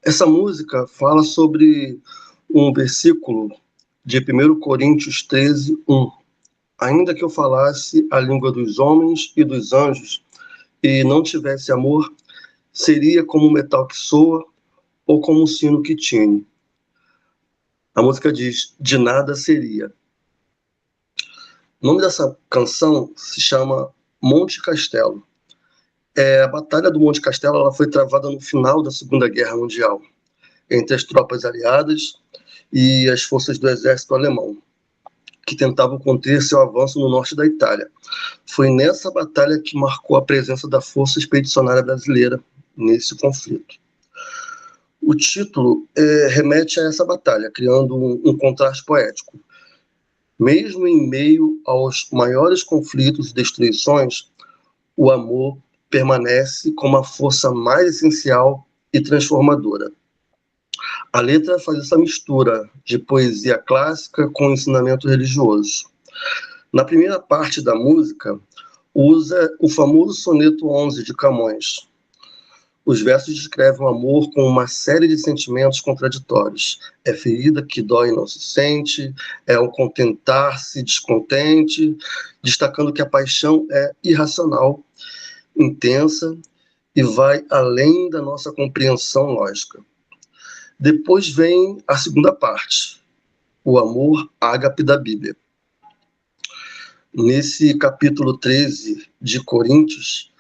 Essa música fala sobre um versículo de 1 Coríntios 13:1. Ainda que eu falasse a língua dos homens e dos anjos e não tivesse amor, seria como um metal que soa ou como um sino que tine. A música diz: de nada seria. O nome dessa canção se chama Monte Castelo. A Batalha do Monte Castelo ela foi travada no final da Segunda Guerra Mundial, entre as tropas aliadas e as forças do exército alemão, que tentavam conter seu avanço no norte da Itália. Foi nessa batalha que marcou a presença da Força Expedicionária Brasileira nesse conflito. O título remete a essa batalha, criando um contraste poético. Mesmo em meio aos maiores conflitos e destruições, o amor permanece como a força mais essencial e transformadora. A letra faz essa mistura de poesia clássica com ensinamento religioso. Na primeira parte da música, usa o famoso soneto 11 de Camões. Os versos descrevem o amor com uma série de sentimentos contraditórios. É ferida que dói e não se sente, é o contentar-se descontente, destacando que a paixão é irracional, intensa e vai além da nossa compreensão lógica. Depois vem a segunda parte, o amor ágape da Bíblia. Nesse capítulo 13 de Coríntios,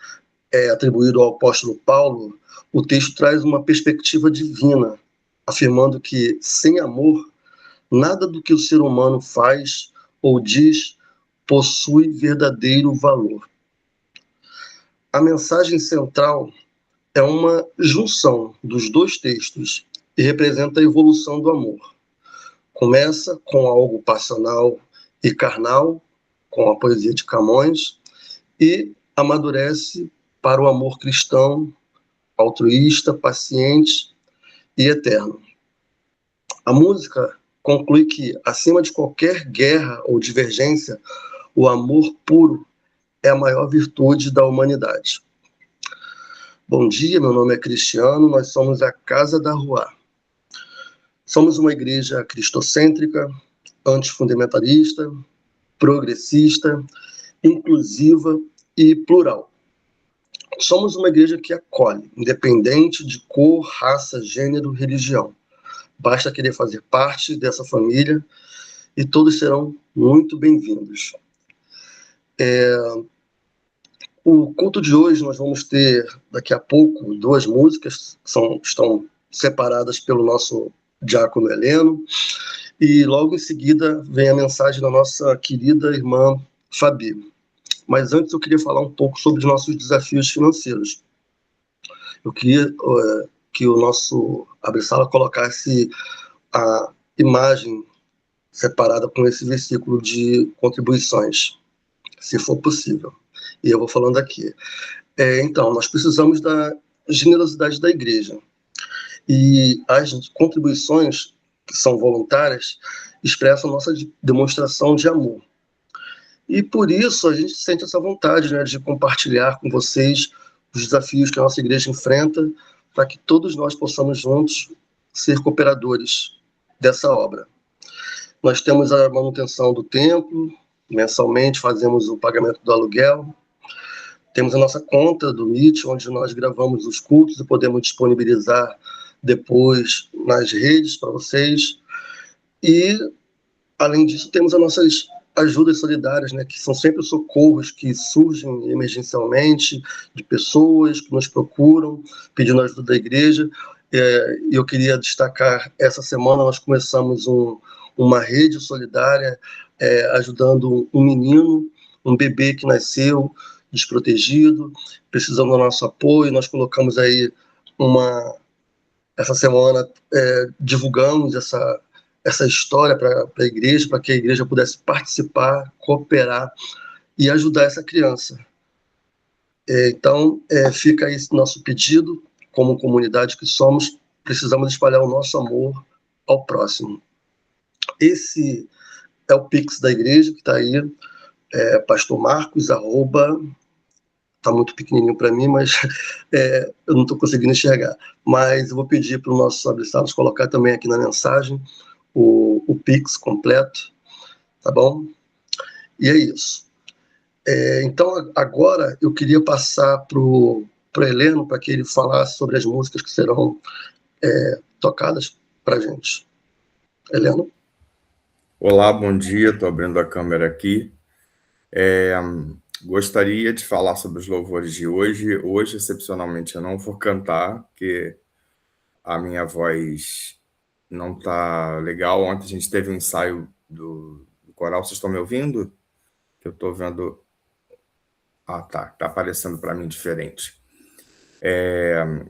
atribuído ao apóstolo Paulo, o texto traz uma perspectiva divina, afirmando que, sem amor, nada do que o ser humano faz ou diz possui verdadeiro valor. A mensagem central é uma junção dos dois textos e representa a evolução do amor. Começa com algo passional e carnal, com a poesia de Camões, e amadurece para o amor cristão, altruísta, paciente e eterno. A música conclui que, acima de qualquer guerra ou divergência, o amor puro é a maior virtude da humanidade. Bom dia, meu nome é Cristiano, nós somos a Casa da Rua. Somos uma igreja cristocêntrica, antifundamentalista, progressista, inclusiva e plural. Somos uma igreja que acolhe, independente de cor, raça, gênero, religião. Basta querer fazer parte dessa família e todos serão muito bem-vindos. O culto de hoje nós vamos ter, daqui a pouco, 2 músicas que estão separadas pelo nosso diácono Heleno, e logo em seguida vem a mensagem da nossa querida irmã Fabi. Mas antes eu queria falar um pouco sobre os nossos desafios financeiros. Eu queria que o nosso abre-sala colocasse a imagem separada com esse versículo de contribuições, se for possível. E eu vou falando aqui. Então, nós precisamos da generosidade da igreja. E as contribuições, que são voluntárias, expressam nossa demonstração de amor. E por isso a gente sente essa vontade, né, de compartilhar com vocês os desafios que a nossa igreja enfrenta, para que todos nós possamos juntos ser cooperadores dessa obra. Nós temos a manutenção do templo, mensalmente fazemos o pagamento do aluguel, temos a nossa conta do Meet, onde nós gravamos os cultos e podemos disponibilizar depois nas redes para vocês. E, além disso, temos as nossas ajudas solidárias, né, que são sempre socorros que surgem emergencialmente de pessoas que nos procuram pedindo ajuda da igreja. E eu queria destacar, essa semana nós começamos uma rede solidária ajudando um menino, um bebê que nasceu desprotegido, precisando do nosso apoio. Nós colocamos aí essa semana, divulgamos essa história para a igreja, para que a igreja pudesse participar, cooperar e ajudar essa criança. Então, fica aí esse nosso pedido, como comunidade que somos, precisamos espalhar o nosso amor ao próximo. Esse é o Pix da igreja, que está aí, pastormarcos, está muito pequenininho para mim, mas eu não estou conseguindo enxergar. Mas eu vou pedir para os nossos abraçados colocar também aqui na mensagem o Pix completo, tá bom? E é isso. Então, agora eu queria passar para o Heleno, para que ele falasse sobre as músicas que serão tocadas para a gente. Heleno? Olá, bom dia, estou abrindo a câmera aqui. Gostaria de falar sobre os louvores de hoje. Hoje, excepcionalmente, eu não vou cantar, porque a minha voz não está legal. Ontem a gente teve um ensaio do coral. Vocês estão me ouvindo? Eu estou vendo... Ah, tá. Está aparecendo para mim diferente.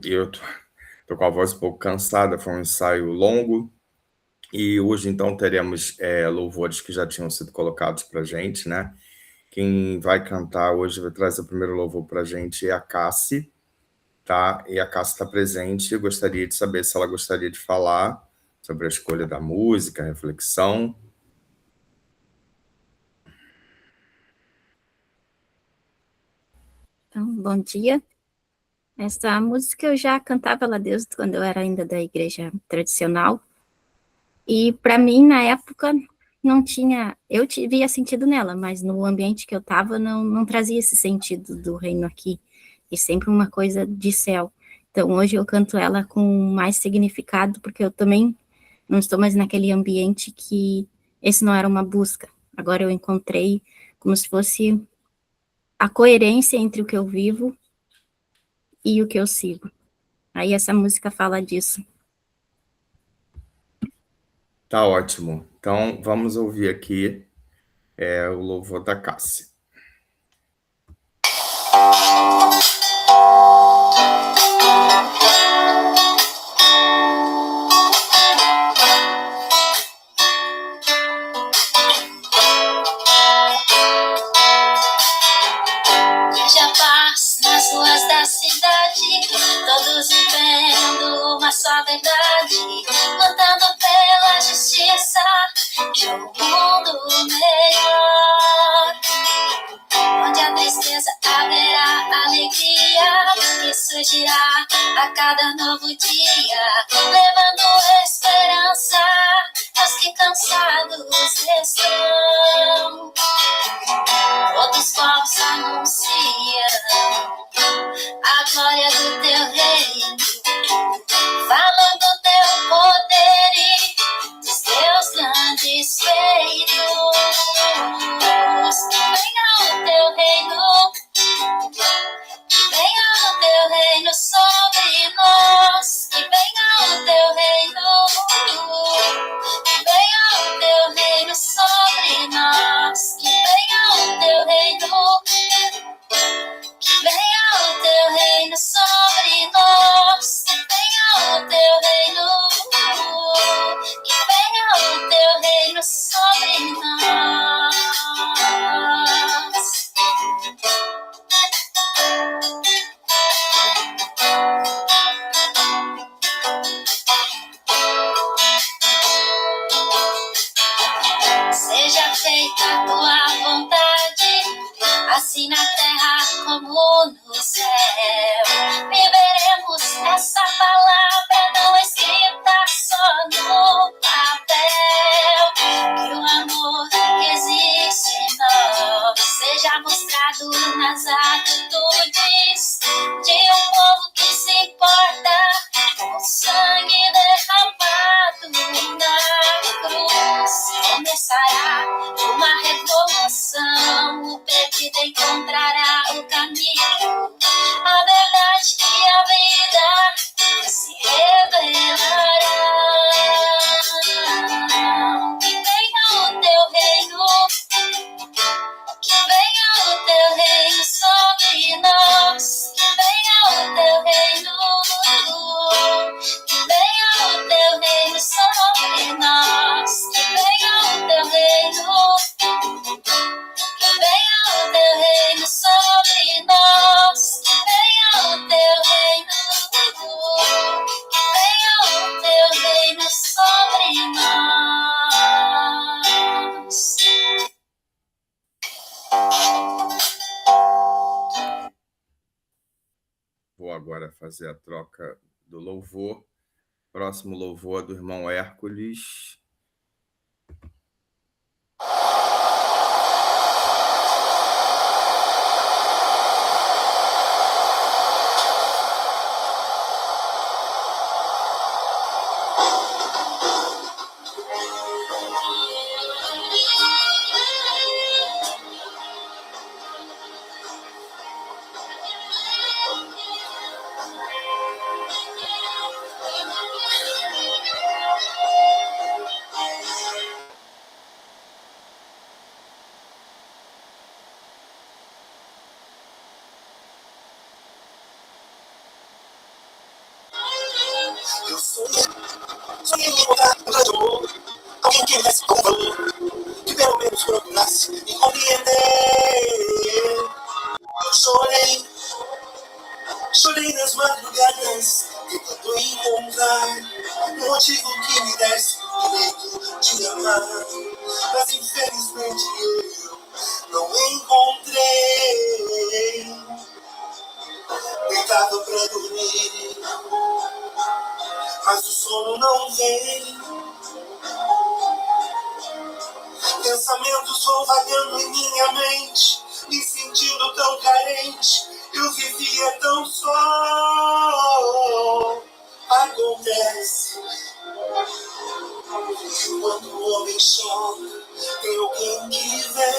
Eu estou com a voz um pouco cansada, foi um ensaio longo. E hoje, então, teremos louvores que já tinham sido colocados para a gente, né? Quem vai cantar hoje, vai trazer o primeiro louvor para a gente é a Cassi, tá? E a Cassi está presente. Eu gostaria de saber se ela gostaria de falar sobre a escolha da música, a reflexão. Então, bom dia. Essa música eu já cantava lá desde quando eu era ainda da igreja tradicional. E para mim, na época, não tinha... Eu via sentido nela, mas no ambiente que eu estava não trazia esse sentido do reino aqui. E sempre uma coisa de céu. Então, hoje eu canto ela com mais significado, porque eu também não estou mais naquele ambiente que esse não era uma busca. Agora eu encontrei como se fosse a coerência entre o que eu vivo e o que eu sigo. Aí essa música fala disso. Tá ótimo. Então, vamos ouvir aqui o louvor da Cassi. Veja paz nas ruas da cidade, todos vivendo uma só verdade, lutando pela justiça de um mundo melhor, onde a tristeza haverá alegria, que surgirá a cada novo dia, levando esperança aos que cansados estão. Todos os povos anunciam a glória do teu reino, falam do teu poder e dos teus grandes feitos. Venha o teu reino, venha o teu reino sobre nós, que venha o teu reino, venha o teu reino sobre nós, que venha o teu reino, que venha o teu reino sobre nós, que venha o teu reino, que venha o teu reino sobre nós. Seja feita a tua vontade, assim na terra como no céu. Viveremos essa palavra não escrita só no papel. Que o amor que existe em nós seja mostrado nas atitudes de um povo que se importa com o sangue derramado na cruz. Começará uma revolução, o perdido encontrará o caminho, agora fazer a troca do louvor. Próximo louvor é do irmão Hércules. Eu sonhei em mudar um grande amor, alguém que desse com valor, que pelo menos procurasse me compreender. Eu chorei nas madrugadas, tentando encontrar um motivo que me desse o direito de amar, mas infelizmente eu não encontrei. Deitava pra dormir, mas o sono não vem. Pensamentos vão vagando em minha mente, me sentindo tão carente. Eu vivia tão só. Acontece que quando o homem chora, tem alguém que vê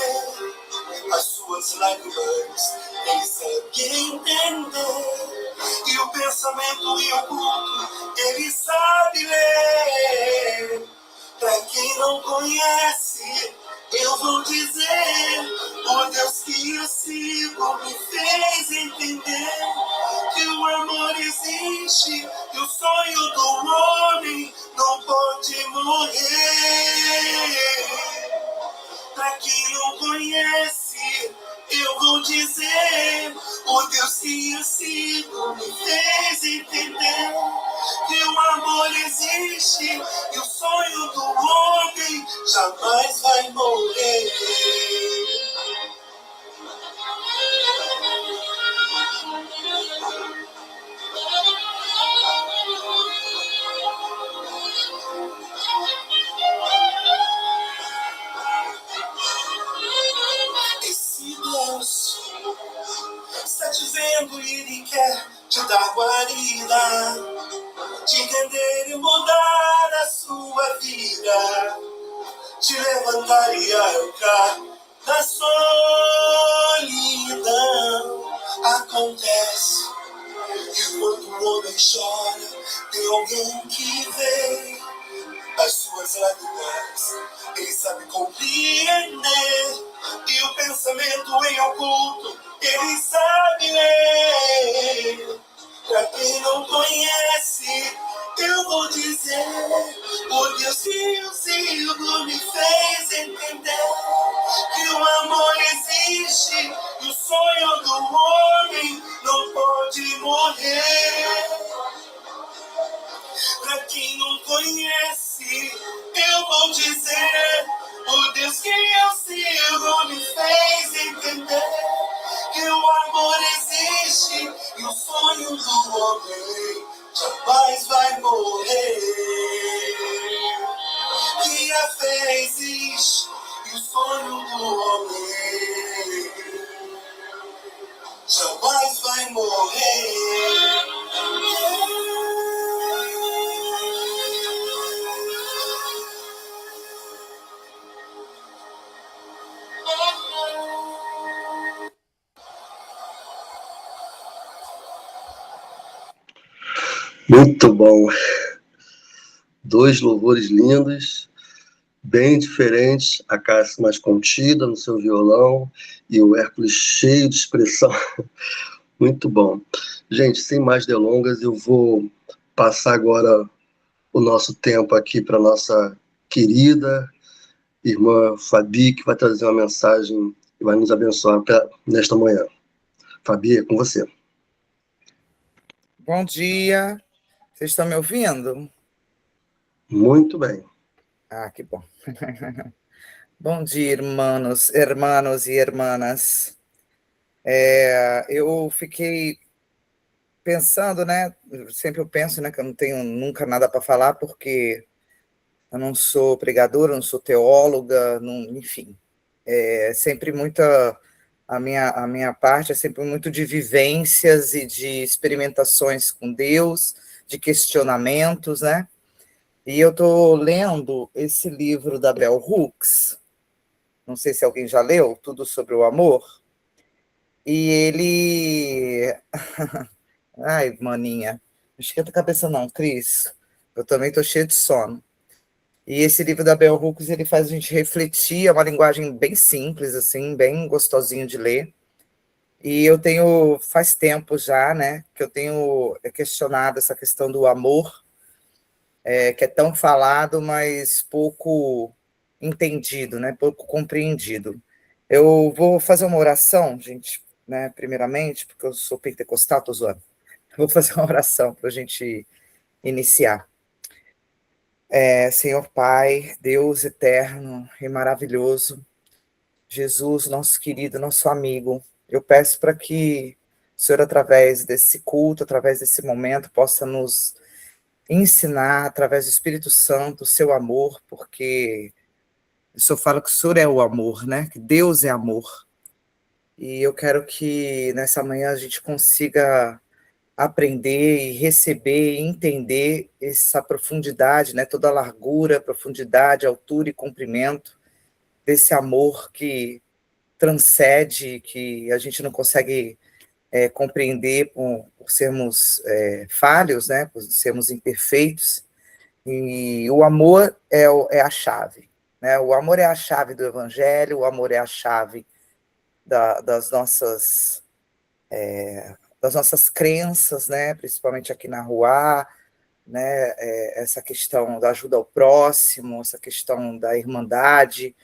as suas lágrimas, ele sabe entender. E o pensamento e o culto, ele sabe ler. Pra quem não conhece, eu vou dizer: o Deus que eu sigo me fez entender que o amor existe e o sonho do homem não pode morrer. Pra quem não conhece, eu vou dizer: o Deus que eu sigo me fez entender que o amor existe e o sonho do homem jamais vai morrer. Esse Deus está te vendo e ele quer te dar guarida, te entender e mudar a sua vida, te levantar e arrancar da solidão. Acontece que quando o homem chora, tem alguém que vê as suas lágrimas, ele sabe compreender. E o pensamento em oculto, ele sabe ler. Pra quem não conhece, eu vou dizer: o Deus que eu sigo me fez entender que o amor existe e o sonho do homem não pode morrer. Pra quem não conhece, eu vou dizer: o Deus que eu sigo me fez entender que o amor existe e o sonho do homem jamais vai morrer. Que a fé existe e o sonho do homem jamais vai morrer. Muito bom. Dois louvores lindos, bem diferentes. A Cássia mais contida no seu violão e o Hércules cheio de expressão. Muito bom. Gente, sem mais delongas, eu vou passar agora o nosso tempo aqui para nossa querida irmã Fabi, que vai trazer uma mensagem e vai nos abençoar nesta manhã. Fabi, é com você. Bom dia. Vocês estão me ouvindo? Muito bem. Ah, que bom. Bom dia, irmãos e irmãs. Eu fiquei pensando, né? Sempre eu penso, né, que eu não tenho nunca nada para falar, porque eu não sou pregadora, não sou teóloga, não, enfim. É sempre muita... A minha parte é sempre muito de vivências e de experimentações com Deus, de questionamentos, né? E eu estou lendo esse livro da Bell Hooks, não sei se alguém já leu, Tudo sobre o Amor, e ele... Ai, maninha, não esquenta a cabeça não, Cris, eu também estou cheia de sono. E esse livro da Bell Hooks, ele faz a gente refletir, é uma linguagem bem simples, assim, bem gostosinho de ler. E eu tenho, faz tempo já, né, que eu tenho questionado essa questão do amor, que é tão falado, mas pouco entendido, né, pouco compreendido. Eu vou fazer uma oração, gente, né, primeiramente, porque eu sou pentecostal, tô zoando. Vou fazer uma oração para a gente iniciar. Senhor Pai, Deus eterno e maravilhoso, Jesus, nosso querido, nosso amigo, eu peço para que o Senhor, através desse culto, através desse momento, possa nos ensinar, através do Espírito Santo, o seu amor, porque o Senhor fala que o Senhor é o amor, né? Que Deus é amor. E eu quero que nessa manhã a gente consiga aprender e receber e entender essa profundidade, né? Toda a largura, profundidade, altura e comprimento desse amor que transcende, que a gente não consegue compreender por sermos falhos, né? Por sermos imperfeitos. E o amor é a chave, né? O amor é a chave do Evangelho, o amor é a chave das nossas crenças, né? Principalmente aqui na Rua, né? Essa questão da ajuda ao próximo, essa questão da irmandade.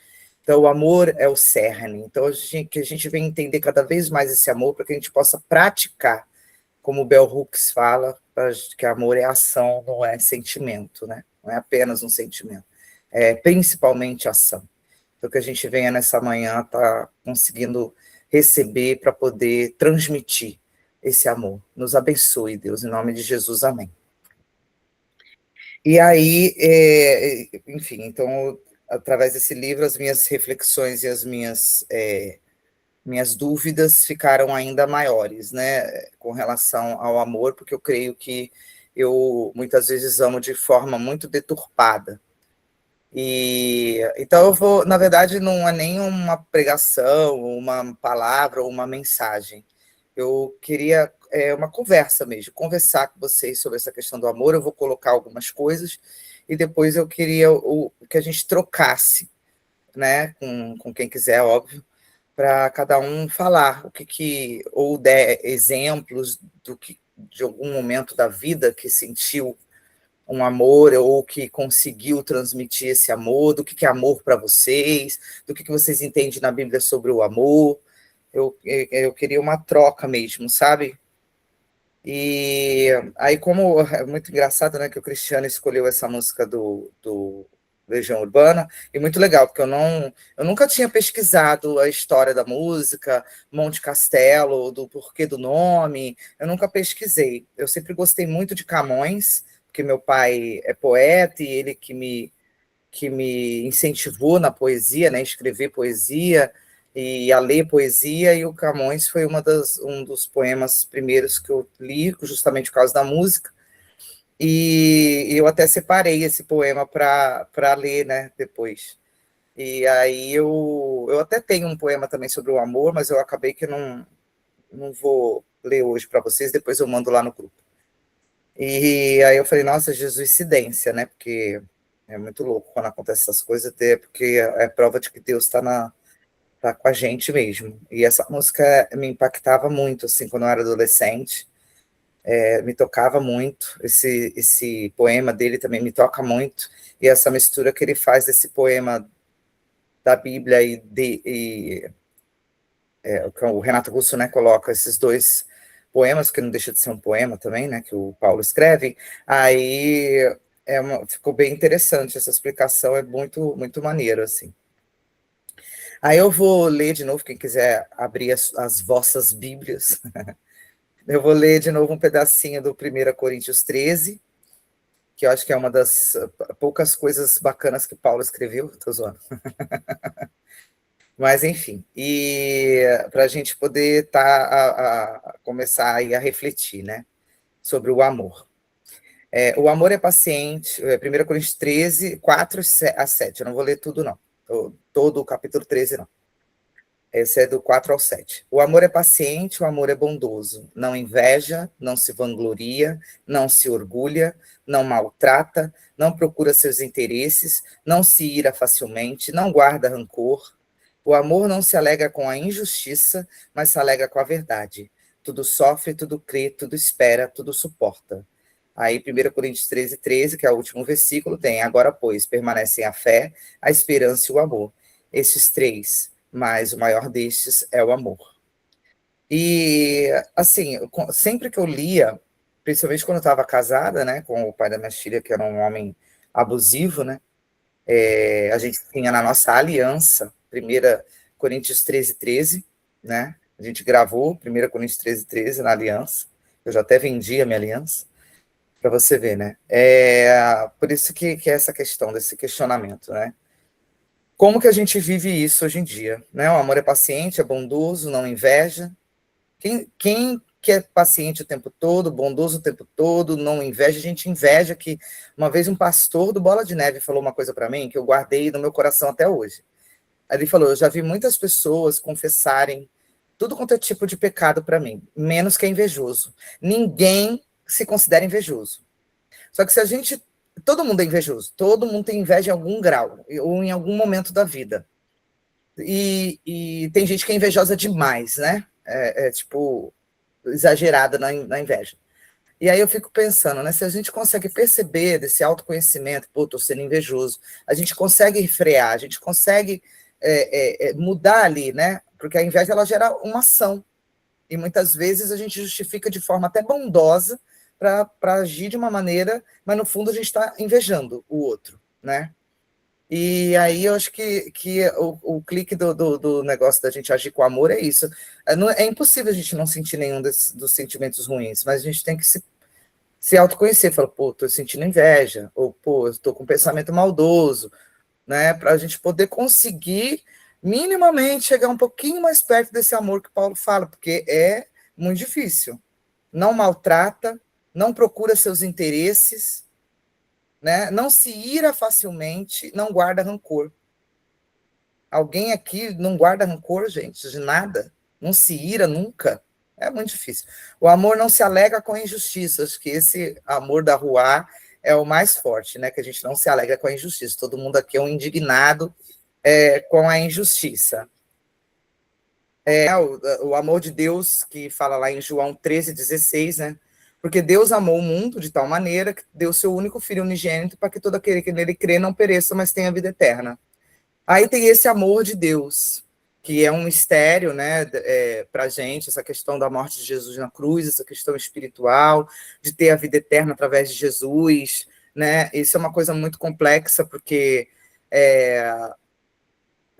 Então, o amor é o cerne. Então, que a gente venha entender cada vez mais esse amor para que a gente possa praticar, como o Bell Hooks fala, que amor é ação, não é sentimento, né? Não é apenas um sentimento, é principalmente ação. Então, que a gente venha nessa manhã tá conseguindo receber para poder transmitir esse amor. Nos abençoe, Deus, em nome de Jesus, amém. E aí, enfim, então, através desse livro, as minhas reflexões e as minhas dúvidas ficaram ainda maiores, né, com relação ao amor, porque eu creio que eu muitas vezes amo de forma muito deturpada. E então eu vou, na verdade, não é nem uma pregação, uma palavra ou uma mensagem. Eu queria uma conversa mesmo, conversar com vocês sobre essa questão do amor. Eu vou colocar algumas coisas e depois eu queria que a gente trocasse, né, com quem quiser, óbvio, para cada um falar ou der exemplos de algum momento da vida que sentiu um amor ou que conseguiu transmitir esse amor, do que é amor para vocês, do que vocês entendem na Bíblia sobre o amor. Eu queria uma troca mesmo, sabe? E aí, como é muito engraçado, né, que o Cristiano escolheu essa música do Legião Urbana, e muito legal, porque eu nunca tinha pesquisado a história da música, Monte Castelo, do porquê do nome, eu nunca pesquisei. Eu sempre gostei muito de Camões, porque meu pai é poeta e ele que me incentivou na poesia, né, escrever poesia e a ler poesia, e o Camões foi um dos poemas primeiros que eu li, justamente por causa da música, e eu até separei esse poema para ler, né, depois. E aí eu até tenho um poema também sobre o amor, mas eu acabei que não vou ler hoje para vocês, depois eu mando lá no grupo. E aí eu falei, nossa, jesuicidência, né? Porque é muito louco quando acontece essas coisas, até porque é prova de que Deus está com a gente mesmo. E essa música me impactava muito, assim, quando eu era adolescente, me tocava muito. Esse poema dele também me toca muito, e essa mistura que ele faz desse poema da Bíblia o Renato Russo, né, coloca esses dois poemas, que não deixa de ser um poema também, né, que o Paulo escreve, aí ficou bem interessante essa explicação, é muito, muito maneiro, assim. Aí eu vou ler de novo, quem quiser abrir as vossas Bíblias, Eu vou ler de novo um pedacinho do 1 Coríntios 13, que eu acho que é uma das poucas coisas bacanas que Paulo escreveu. Estou zoando. Mas, enfim, e para a gente poder começar aí a refletir, né, sobre o amor. O amor é paciente, 1 Coríntios 13, 4 a 7. Eu não vou ler tudo, não. Todo o capítulo 13, não. Esse é do 4 ao 7. O amor é paciente, o amor é bondoso. Não inveja, não se vangloria, não se orgulha, não maltrata, não procura seus interesses, não se ira facilmente, não guarda rancor. O amor não se alegra com a injustiça, mas se alegra com a verdade. Tudo sofre, tudo crê, tudo espera, tudo suporta. Aí, 1 Coríntios 13, 13, que é o último versículo, tem: agora, pois, permanecem a fé, a esperança e o amor. Estes três, mas o maior destes é o amor. E, assim, sempre que eu lia, principalmente quando eu estava casada, né, com o pai da minha filha, que era um homem abusivo, né, a gente tinha na nossa aliança, 1 Coríntios 13, 13, né, a gente gravou 1 Coríntios 13, 13 na aliança, eu já até vendi a minha aliança, para você ver, né, por isso que é essa questão, desse questionamento, né. Como que a gente vive isso hoje em dia? Né? O amor é paciente, é bondoso, não inveja. Quem que é paciente o tempo todo, bondoso o tempo todo, não inveja? A gente inveja que... Uma vez um pastor do Bola de Neve falou uma coisa para mim que eu guardei no meu coração até hoje. Ele falou: eu já vi muitas pessoas confessarem tudo quanto é tipo de pecado para mim, menos que é invejoso. Ninguém se considera invejoso. Só que se a gente... Todo mundo é invejoso, todo mundo tem inveja em algum grau, ou em algum momento da vida. E tem gente que é invejosa demais, né? Tipo, exagerada na inveja. E aí eu fico pensando, né? Se a gente consegue perceber desse autoconhecimento, pô, tô sendo invejoso, a gente consegue frear, a gente consegue mudar ali, né? Porque a inveja, ela gera uma ação. E muitas vezes a gente justifica de forma até bondosa para agir de uma maneira, mas no fundo a gente está invejando o outro, né? E aí eu acho que o clique do negócio da gente agir com amor é isso. É impossível a gente não sentir nenhum dos sentimentos ruins, mas a gente tem que se autoconhecer, falar, pô, tô sentindo inveja, ou pô, eu tô com um pensamento maldoso, né? Para a gente poder conseguir minimamente chegar um pouquinho mais perto desse amor que Paulo fala, porque é muito difícil. Não maltrata, não procura seus interesses, né? Não se ira facilmente, não guarda rancor. Alguém aqui não guarda rancor, gente, de nada? Não se ira nunca? É muito difícil. O amor não se alegra com a injustiça. Acho que esse amor da Ruá é o mais forte, né? Que a gente não se alegra com a injustiça. Todo mundo aqui é um indignado com a injustiça. O amor de Deus, que fala lá em João 13,16, né? Porque Deus amou o mundo de tal maneira que deu seu único filho unigênito para que todo aquele que nele crê não pereça, mas tenha vida eterna. Aí tem esse amor de Deus, que é um mistério, né, para a gente, essa questão da morte de Jesus na cruz, essa questão espiritual, de ter a vida eterna através de Jesus, né? Isso é uma coisa muito complexa, porque,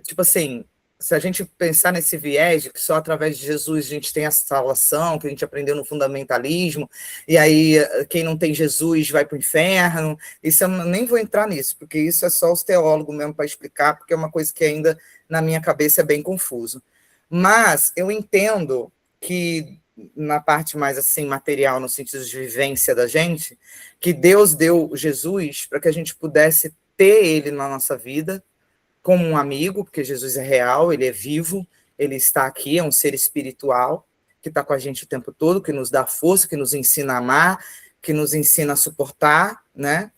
tipo assim, se a gente pensar nesse viés de que só através de Jesus a gente tem a salvação, que a gente aprendeu no fundamentalismo, e aí quem não tem Jesus vai para o inferno, isso eu nem vou entrar nisso, porque isso é só os teólogos mesmo para explicar, porque é uma coisa que ainda na minha cabeça é bem confuso. Mas eu entendo que na parte mais assim material, no sentido de vivência da gente, que Deus deu Jesus para que a gente pudesse ter ele na nossa vida, como um amigo, porque Jesus é real, ele é vivo, ele está aqui, é um ser espiritual, que está com a gente o tempo todo, que nos dá força, que nos ensina a amar, que nos ensina a suportar, né?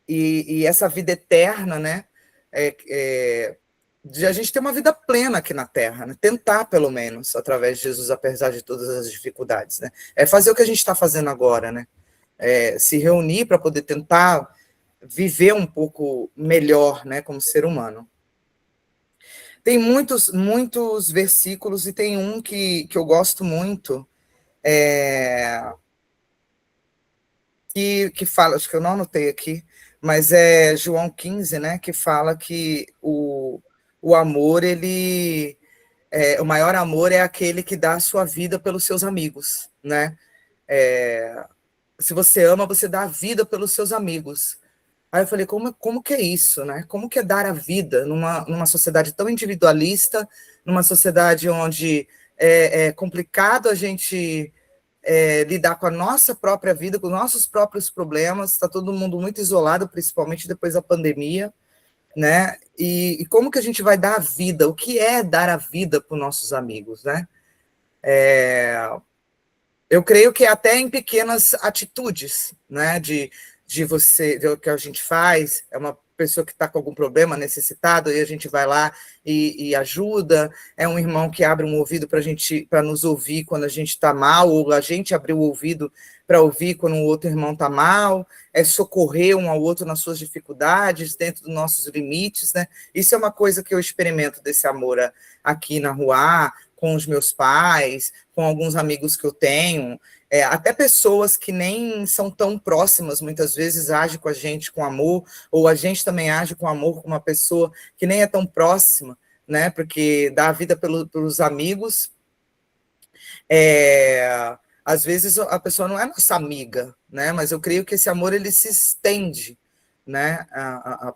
E essa vida eterna, né? De a gente ter uma vida plena aqui na Terra, né? Tentar, pelo menos, através de Jesus, apesar de todas as dificuldades, né? Fazer o que a gente está fazendo agora, né? Se reunir para poder tentar viver um pouco melhor, né, como ser humano. Tem muitos versículos, e tem um que eu gosto muito, que fala, acho que eu não anotei aqui, mas é João 15, né, que fala que o amor, ele o maior amor é aquele que dá a sua vida pelos seus amigos, né? Se você ama, você dá a vida pelos seus amigos. Aí eu falei, como que é isso, né? Como que é dar a vida numa sociedade tão individualista, numa sociedade onde é complicado a gente lidar com a nossa própria vida, com os nossos próprios problemas, está todo mundo muito isolado, principalmente depois da pandemia, né? E como que a gente vai dar a vida? O que é dar a vida para os nossos amigos, né? Eu creio que até em pequenas atitudes, né? De você, o que a gente faz, é uma pessoa que está com algum problema, necessitado, e a gente vai lá e ajuda, é um irmão que abre um ouvido para nos ouvir quando a gente está mal, ou a gente abrir o ouvido para ouvir quando o outro irmão está mal, é socorrer um ao outro nas suas dificuldades, dentro dos nossos limites, né? Isso é uma coisa que eu experimento desse amor aqui na rua, com os meus pais, com alguns amigos que eu tenho, até pessoas que nem são tão próximas, muitas vezes agem com a gente com amor, ou a gente também age com amor com uma pessoa que nem é tão próxima, né? Porque dá a vida pelos amigos. Às vezes a pessoa não é nossa amiga, né? Mas eu creio que esse amor ele se estende, né?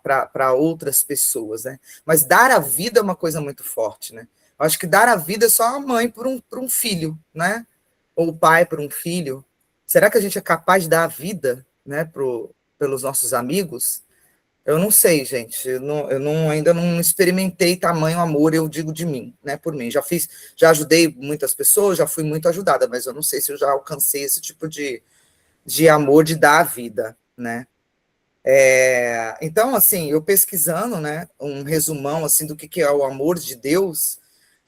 Para outras pessoas, né? Mas dar a vida é uma coisa muito forte, né? Eu acho que dar a vida é só a mãe por um filho, né? Ou o pai por um filho. Será que a gente é capaz de dar a vida, né, pelos nossos amigos? Eu não sei, gente. Ainda não experimentei tamanho amor, eu digo de mim, né, por mim. Já ajudei muitas pessoas, já fui muito ajudada, mas eu não sei se eu já alcancei esse tipo de amor de dar a vida, né? Então, assim, eu pesquisando, né, um resumão assim do que é o amor de Deus,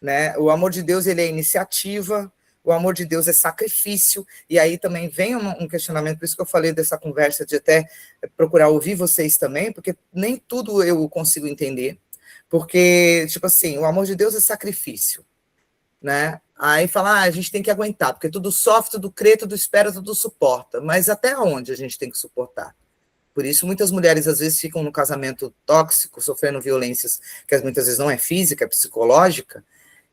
né? O amor de Deus ele é iniciativa, o amor de Deus é sacrifício, e aí também vem um questionamento, por isso que eu falei dessa conversa, de até procurar ouvir vocês também, porque nem tudo eu consigo entender, porque, tipo assim, o amor de Deus é sacrifício, né? Aí fala, a gente tem que aguentar, porque tudo sofre, tudo crê, tudo espera, tudo suporta, mas até onde a gente tem que suportar? Por isso, muitas mulheres, às vezes, ficam no casamento tóxico, sofrendo violências, que muitas vezes não é física, é psicológica,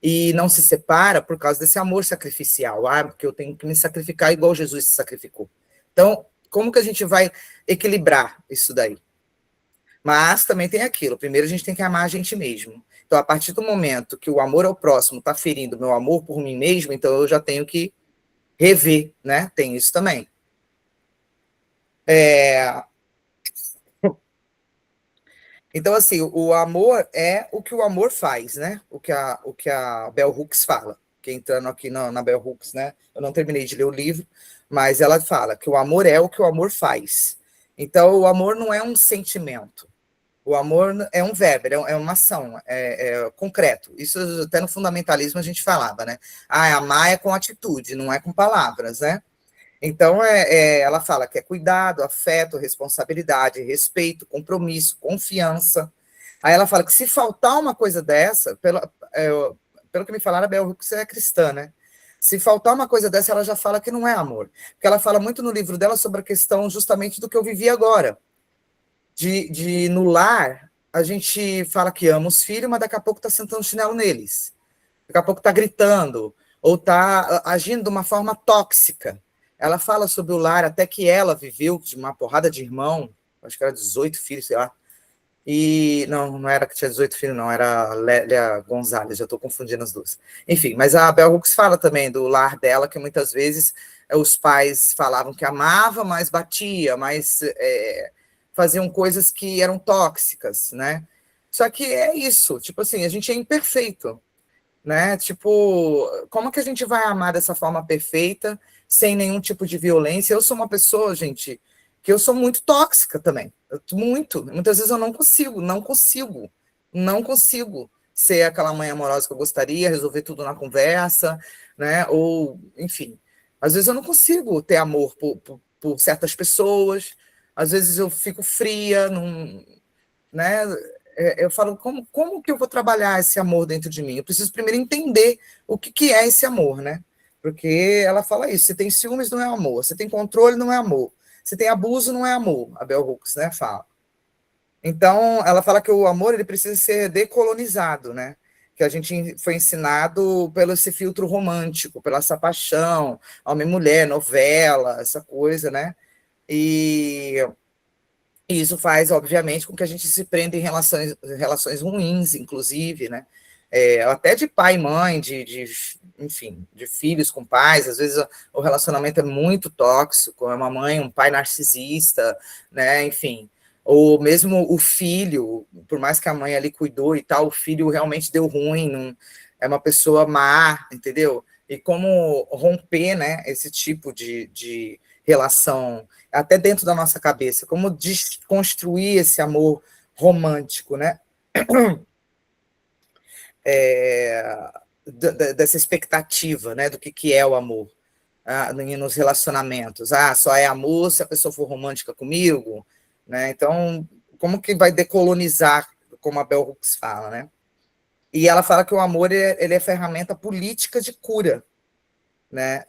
e não se separa por causa desse amor sacrificial, porque eu tenho que me sacrificar igual Jesus se sacrificou. Então, como que a gente vai equilibrar isso daí? Mas também tem aquilo, primeiro a gente tem que amar a gente mesmo. Então, a partir do momento que o amor ao próximo está ferindo o meu amor por mim mesmo, então eu já tenho que rever, né? Tem isso também. Então, assim, o amor é o que o amor faz, né? O que a Bell Hooks fala. Que entrando aqui na Bell Hooks, né? Eu não terminei de ler o livro, mas ela fala que o amor é o que o amor faz. Então, o amor não é um sentimento. O amor é um verbo, é uma ação, é concreto. Isso até no fundamentalismo a gente falava, né? Amar é com atitude, não é com palavras, né? Então, ela fala que é cuidado, afeto, responsabilidade, respeito, compromisso, confiança. Aí ela fala que se faltar uma coisa dessa, pelo que me falaram, a Bell Hooks é cristã, né? Se faltar uma coisa dessa, ela já fala que não é amor. Porque ela fala muito no livro dela sobre a questão justamente do que eu vivi agora. No lar, a gente fala que ama os filhos, mas daqui a pouco está sentando chinelo neles. Daqui a pouco está gritando, ou está agindo de uma forma tóxica. Ela fala sobre o lar, até que ela viveu de uma porrada de irmão, acho que era 18 filhos, sei lá. E não era que tinha 18 filhos, não, era Lélia Gonzalez, já estou confundindo as duas. Enfim, mas a Bell Hooks fala também do lar dela, que muitas vezes os pais falavam que amava, mas batia, mas faziam coisas que eram tóxicas, né? Só que é isso, tipo assim, a gente é imperfeito, né? Tipo, como que a gente vai amar dessa forma perfeita, sem nenhum tipo de violência? Eu sou uma pessoa, gente, que eu sou muito tóxica também. Muitas vezes eu não consigo ser aquela mãe amorosa que eu gostaria, resolver tudo na conversa, né? Ou, enfim, às vezes eu não consigo ter amor por certas pessoas, às vezes eu fico fria, né? Eu falo, como que eu vou trabalhar esse amor dentro de mim? Eu preciso primeiro entender o que é esse amor, né? Porque ela fala isso, se tem ciúmes não é amor, se tem controle não é amor, se tem abuso não é amor, a Bell Hooks, né, fala. Então, ela fala que o amor ele precisa ser decolonizado, né? que a gente foi ensinado pelo esse filtro romântico, pela essa paixão, homem e mulher, novela, essa coisa, né? E isso faz, obviamente, com que a gente se prenda em relações ruins, inclusive, né? Até de pai e mãe, enfim, de filhos com pais, às vezes o relacionamento é muito tóxico, é uma mãe, um pai narcisista, né? Enfim, ou mesmo o filho, por mais que a mãe ali cuidou e tal, o filho realmente deu ruim, não, é uma pessoa má, entendeu? E como romper, né, esse tipo de relação, até dentro da nossa cabeça, como desconstruir esse amor romântico, né? Dessa expectativa, né, do que é o amor nos relacionamentos. Só é amor se a pessoa for romântica comigo, né? Então, como que vai decolonizar, como a Bell Hooks fala, né? E ela fala que o amor ele é ferramenta política de cura, né?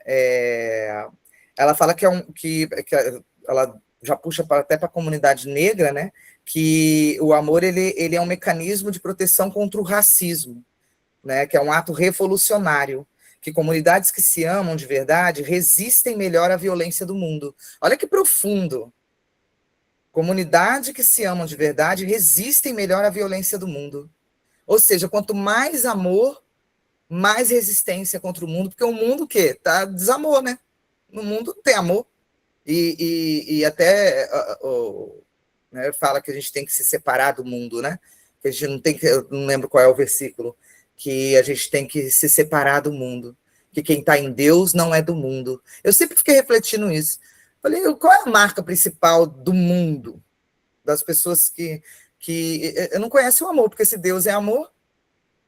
Ela fala que ela já puxa até para a comunidade negra, né? Que o amor ele é um mecanismo de proteção contra o racismo, né? Que é um ato revolucionário, que comunidades que se amam de verdade resistem melhor à violência do mundo. Olha que profundo. Comunidades que se amam de verdade resistem melhor à violência do mundo. Ou seja, quanto mais amor, mais resistência contra o mundo, porque o mundo o quê? Tá desamor, né? No mundo não tem amor. E até né, fala que a gente tem que se separar do mundo, né? Que a gente não tem que, eu não lembro qual é o versículo, que a gente tem que se separar do mundo, que quem está em Deus não é do mundo. Eu sempre fiquei refletindo isso. Falei, qual é a marca principal do mundo? Das pessoas que não conhecem o amor, porque se Deus é amor,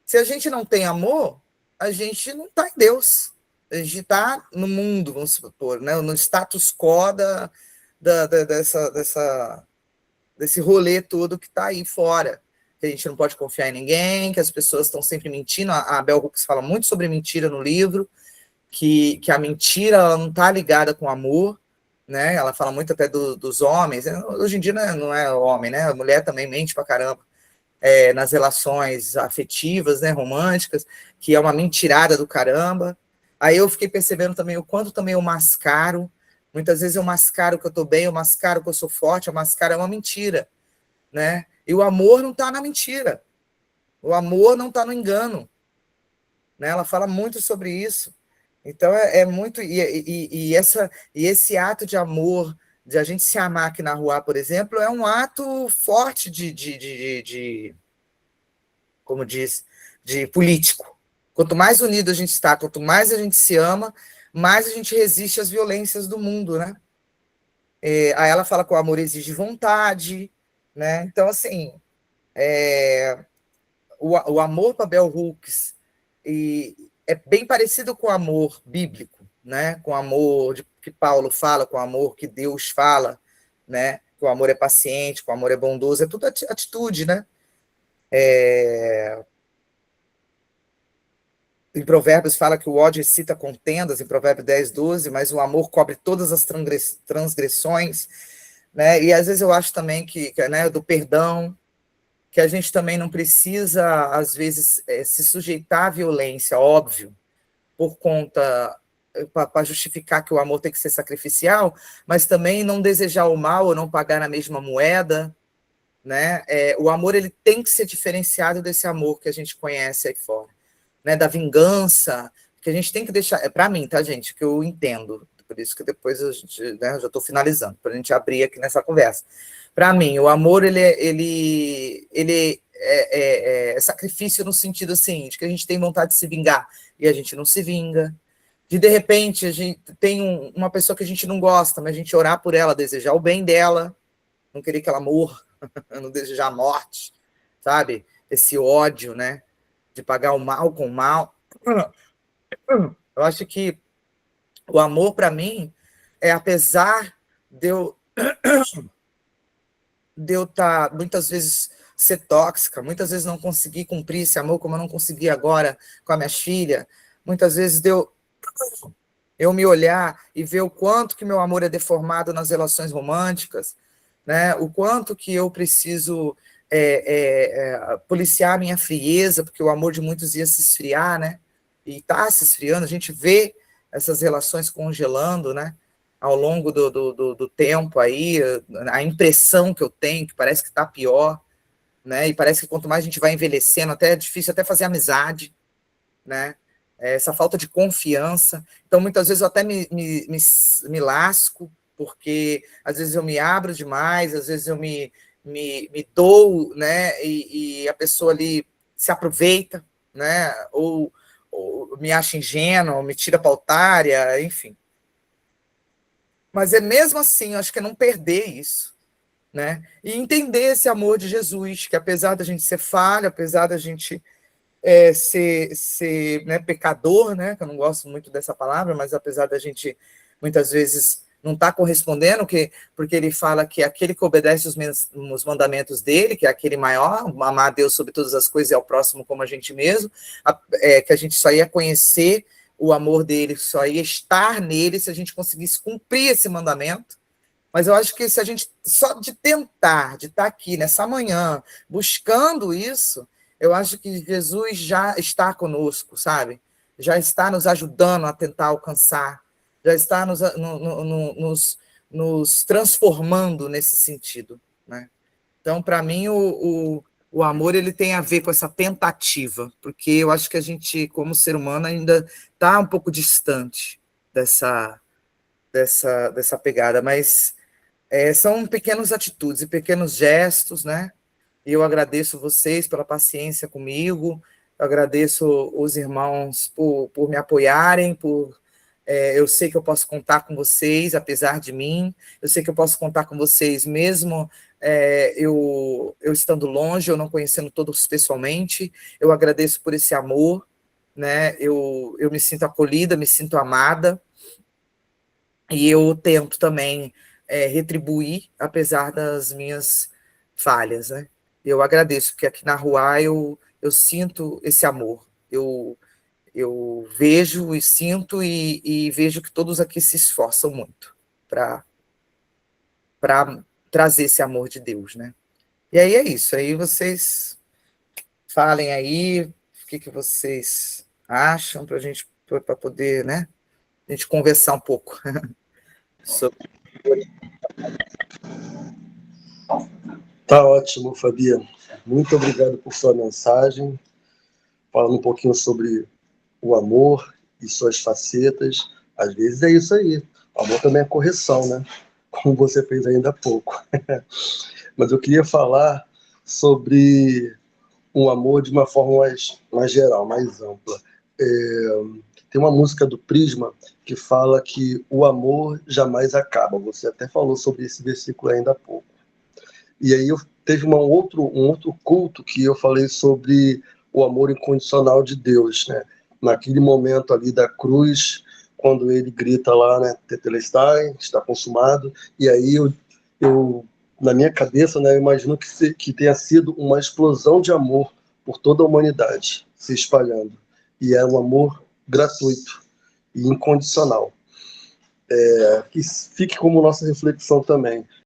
se a gente não tem amor, a gente não está em Deus. A gente está no mundo, vamos supor, né? No status quo desse rolê todo que está aí fora. Que a gente não pode confiar em ninguém, que as pessoas estão sempre mentindo. A Bell Hooks fala muito sobre mentira no livro, que a mentira ela não está ligada com amor, né? Ela fala muito até dos homens. Hoje em dia não é homem, né? A mulher também mente pra caramba nas relações afetivas, né? Românticas, que é uma mentirada do caramba. Aí eu fiquei percebendo também o quanto também eu mascaro. Muitas vezes eu mascaro que eu estou bem, eu mascaro que eu sou forte, eu mascaro é uma mentira, né? E o amor não está na mentira. O amor não está no engano, né? Ela fala muito sobre isso. Então, é muito... E esse ato de amor, de a gente se amar aqui na rua, por exemplo, é um ato forte como diz, de político. Quanto mais unido a gente está, quanto mais a gente se ama, mais a gente resiste às violências do mundo, né? Aí ela fala que o amor exige vontade, né? Então, assim, o amor para Bell Hooks é bem parecido com o amor bíblico, né? Com o amor que Paulo fala, com o amor que Deus fala, né? Que o amor é paciente, que o amor é bondoso, é tudo atitude, né? Em Provérbios fala que o ódio excita contendas, em Provérbios 10, 12, mas o amor cobre todas as transgressões, né? E às vezes eu acho também que né, do perdão, que a gente também não precisa, às vezes, se sujeitar à violência, óbvio, por conta, para justificar que o amor tem que ser sacrificial, mas também não desejar o mal ou não pagar na mesma moeda, né? O amor ele tem que ser diferenciado desse amor que a gente conhece aí fora, né? Da vingança, que a gente tem que deixar, para mim, tá, gente, que eu entendo, por isso que depois a gente, né, eu já estou finalizando, para a gente abrir aqui nessa conversa. Para mim, o amor ele é sacrifício no sentido assim, de que a gente tem vontade de se vingar e a gente não se vinga. De repente, a gente tem uma pessoa que a gente não gosta, mas a gente orar por ela, desejar o bem dela, não querer que ela morra, não desejar a morte, sabe? Esse ódio, né? De pagar o mal com o mal. Eu acho que o amor, para mim, apesar de eu estar, muitas vezes, ser tóxica, muitas vezes não conseguir cumprir esse amor, como eu não consegui agora com a minha filha, muitas vezes eu me olhar e ver o quanto que meu amor é deformado nas relações românticas, né? O quanto que eu preciso policiar a minha frieza, porque o amor de muitos ia se esfriar, né? E está se esfriando, a gente vê essas relações congelando, né? Ao longo do tempo aí, a impressão que eu tenho, que parece que está pior, né? E parece que quanto mais a gente vai envelhecendo, até é difícil até fazer amizade, né? Essa falta de confiança. Então, muitas vezes eu até me lasco, porque às vezes eu me abro demais, às vezes eu me dou, né? E a pessoa ali se aproveita, né? Ou me acha ingênua, ou me tira para a altária, enfim. Mas é mesmo assim, eu acho que é não perder isso, né? E entender esse amor de Jesus, que apesar da gente ser falha, apesar da gente ser né, pecador, né? Que eu não gosto muito dessa palavra, mas apesar da gente muitas vezes não estar correspondendo, porque ele fala que aquele que obedece os mandamentos dele, que é aquele maior, amar a Deus sobre todas as coisas e ao próximo como a gente mesmo, que a gente só ia conhecer o amor dele, só ia estar nele se a gente conseguisse cumprir esse mandamento. Mas eu acho que se a gente, só de tentar, de estar aqui nessa manhã, buscando isso, eu acho que Jesus já está conosco, sabe? Já está nos ajudando a tentar alcançar, já está nos transformando nesse sentido, né? Então, para mim, o amor ele tem a ver com essa tentativa, porque eu acho que a gente, como ser humano, ainda está um pouco distante dessa pegada, mas são pequenas atitudes e pequenos gestos, né? E eu agradeço vocês pela paciência comigo, eu agradeço os irmãos por me apoiarem, eu sei que eu posso contar com vocês, apesar de mim, eu sei que eu posso contar com vocês mesmo eu estando longe, eu não conhecendo todos pessoalmente, eu agradeço por esse amor, né? Eu me sinto acolhida, me sinto amada, e eu tento também retribuir, apesar das minhas falhas, né? Eu agradeço, porque aqui na Rua eu sinto esse amor, eu vejo e sinto e vejo que todos aqui se esforçam muito para trazer esse amor de Deus, né? E aí é isso, aí vocês falem aí o que vocês acham para a gente, para poder, né, a gente conversar um pouco sobre. Tá ótimo, Fabiana. Muito obrigado por sua mensagem, falando um pouquinho sobre o amor e suas facetas. Às vezes é isso aí. O amor também é correção, né? Como você fez ainda há pouco. Mas eu queria falar sobre o amor de uma forma mais geral, mais ampla. Tem uma música do Prisma que fala que o amor jamais acaba. Você até falou sobre esse versículo ainda há pouco. E aí teve um outro culto que eu falei sobre o amor incondicional de Deus, né? Naquele momento ali da cruz, quando ele grita lá, né, Tetelestai, está consumado, e aí eu na minha cabeça, né, eu imagino que tenha sido uma explosão de amor por toda a humanidade se espalhando, e é um amor gratuito e incondicional. Que fique como nossa reflexão também.